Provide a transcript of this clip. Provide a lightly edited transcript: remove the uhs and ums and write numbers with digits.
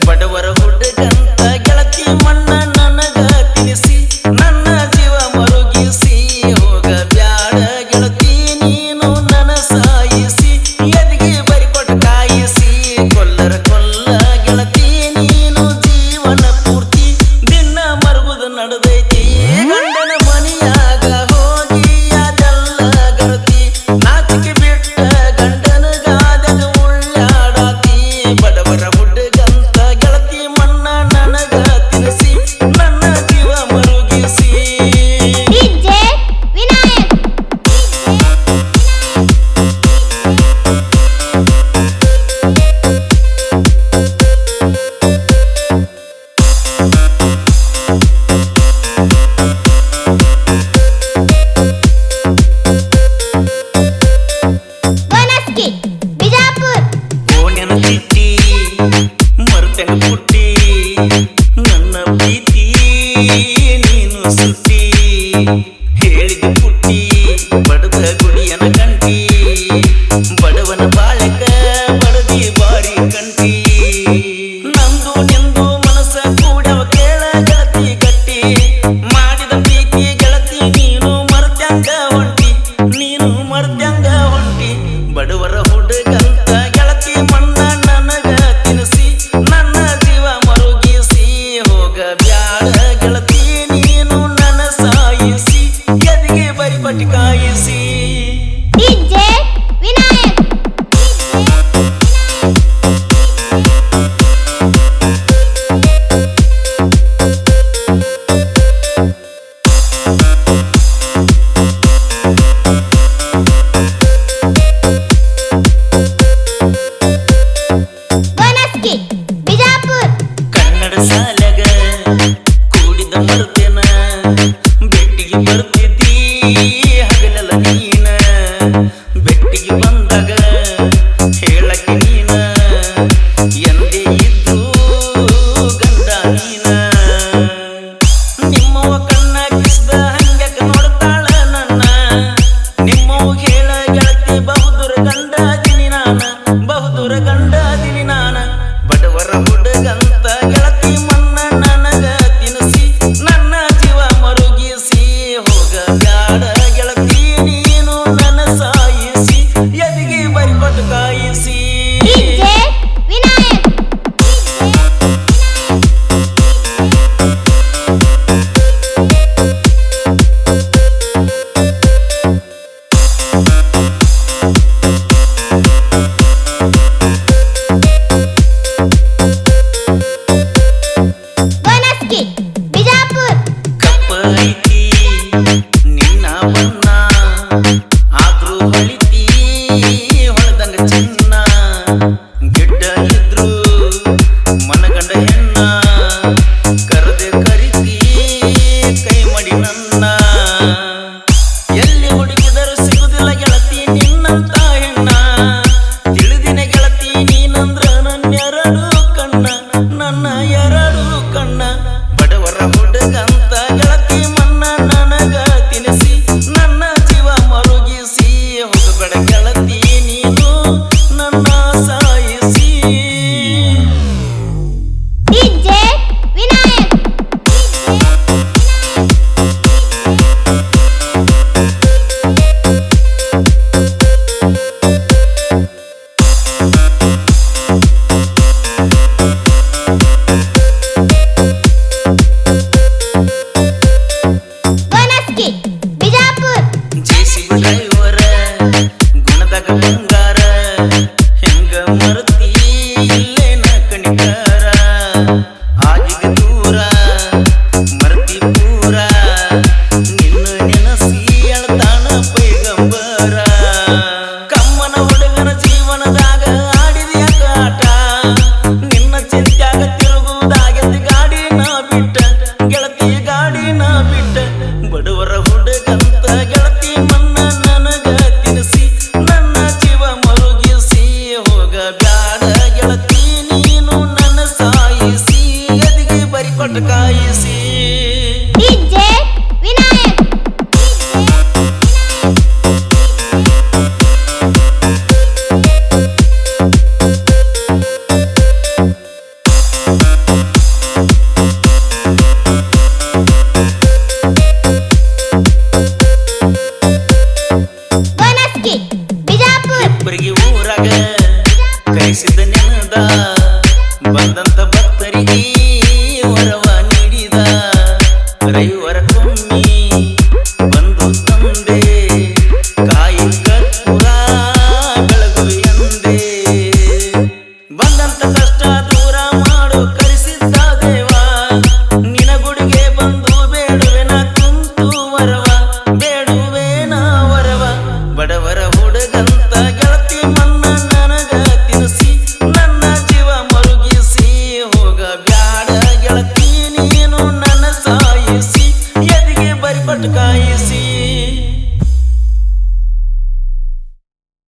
ಬಡವರ ಹುಡುಗಂತ ಗೆಳತಿ ಮಣ್ಣ ನನಗ ತಿನಿಸಿ ನನ್ನ ಜೀವ ಮರುಗಿಸಿ ಹೋಗ ಬ್ಯಾಡ ಗೆಳತಿ ನೀನು ನನ್ನ ಸಾಯಿಸಿ ಎದಿಗೆ ಬರಿಕೊಟ್ಟ ಕಾಯಿಸಿ ಕೊಲ್ಲರ ಕೊಲ್ಲ ಗೆಳತಿ ನೀನು ಜೀವನ ಪೂರ್ತಿ ದಿನ ಮರುಗುದು ನಡೆದೈತಿ ಗಂಡನ ಮನೆಯಾಗ ಹೋಗಿ ಅದೆಲ್ಲ ಗರತಿ ನಾಚಿಕೆ ಬಿಟ್ಟ ಗಂಡನ ಗಾದಗ ಉಳ್ಳಾಡಾತಿ ಬಡವರ ಹುಡುಗಂತ ಗೆಳತಿ ಮಣ್ಣ ನನಗ ತಿನಿಸಿ ನನ್ನ ಜೀವ ಮರುಗಿಸಿ ಡಿಜೆ ವಿನಾಯಕ್ ಬನಸ್ಕಿ ಬಿಜಾಪುರ್ ಓಣ್ಯನ ಚಿಟ್ಟಿ ಮರುತೆಂಗ ಪುಟ್ಟಿ ನನ್ನ ಪ್ರೀತಿ ನೀನು ಸುಟ್ಟಿ ಹೇಳಿದ ಪುಟ್ಟಿ ಬಡದ ಗುಡಿಯನ ಗಂಟಿ ಬಡವನ ಬಾಳಕ ಬಡದಿ ಬಾರಿ ಕಂಟಿ ನಂದು ನಿಂದು ಮನಸ್ಸ ಕೂಡವ ಕೇಳ ಗೆಳತಿ ಗಟ್ಟಿ ಮಾಡಿದ ಪ್ರೀತಿ ಗೆಳತಿ ನೀನು ಮರ್ತ್ಯಂಗ ಹೊಂಟಿ ನೀನು ಮರ್ತ್ಯಂಗ ಹೊಂಟಿ ಬಡವರ ಹುಡುಗಂತ ಗೆಳತಿ ಮಣ್ಣ ನನಗ ತಿನಿಸಿ ನನ್ನ ಜೀವ ಮರುಗಿಸಿ ಹೋಗ ಬ್ಯಾಡ ಗೆಳತಿ ನೀನು ನನ್ನ ಸಾಯಿಸಿ ಎದಿಗೆ ಬರಿಪಟ್ಟಿ ಕಾಯಿಸಿ ಡಿಜೆ ವಿನಾಯಕ್ ಬನಸ್ಕಿ ಬಿಜಾಪುರ್ ಕನ್ನಡ ಸಾಲಗ ಕೂಡಿದ ಮರುತೇನ ಬೆಟ್ಟಿಗೆ ಬರ್ತಿದ್ದಿ ಹಗಲಲ್ಲ ನೀನ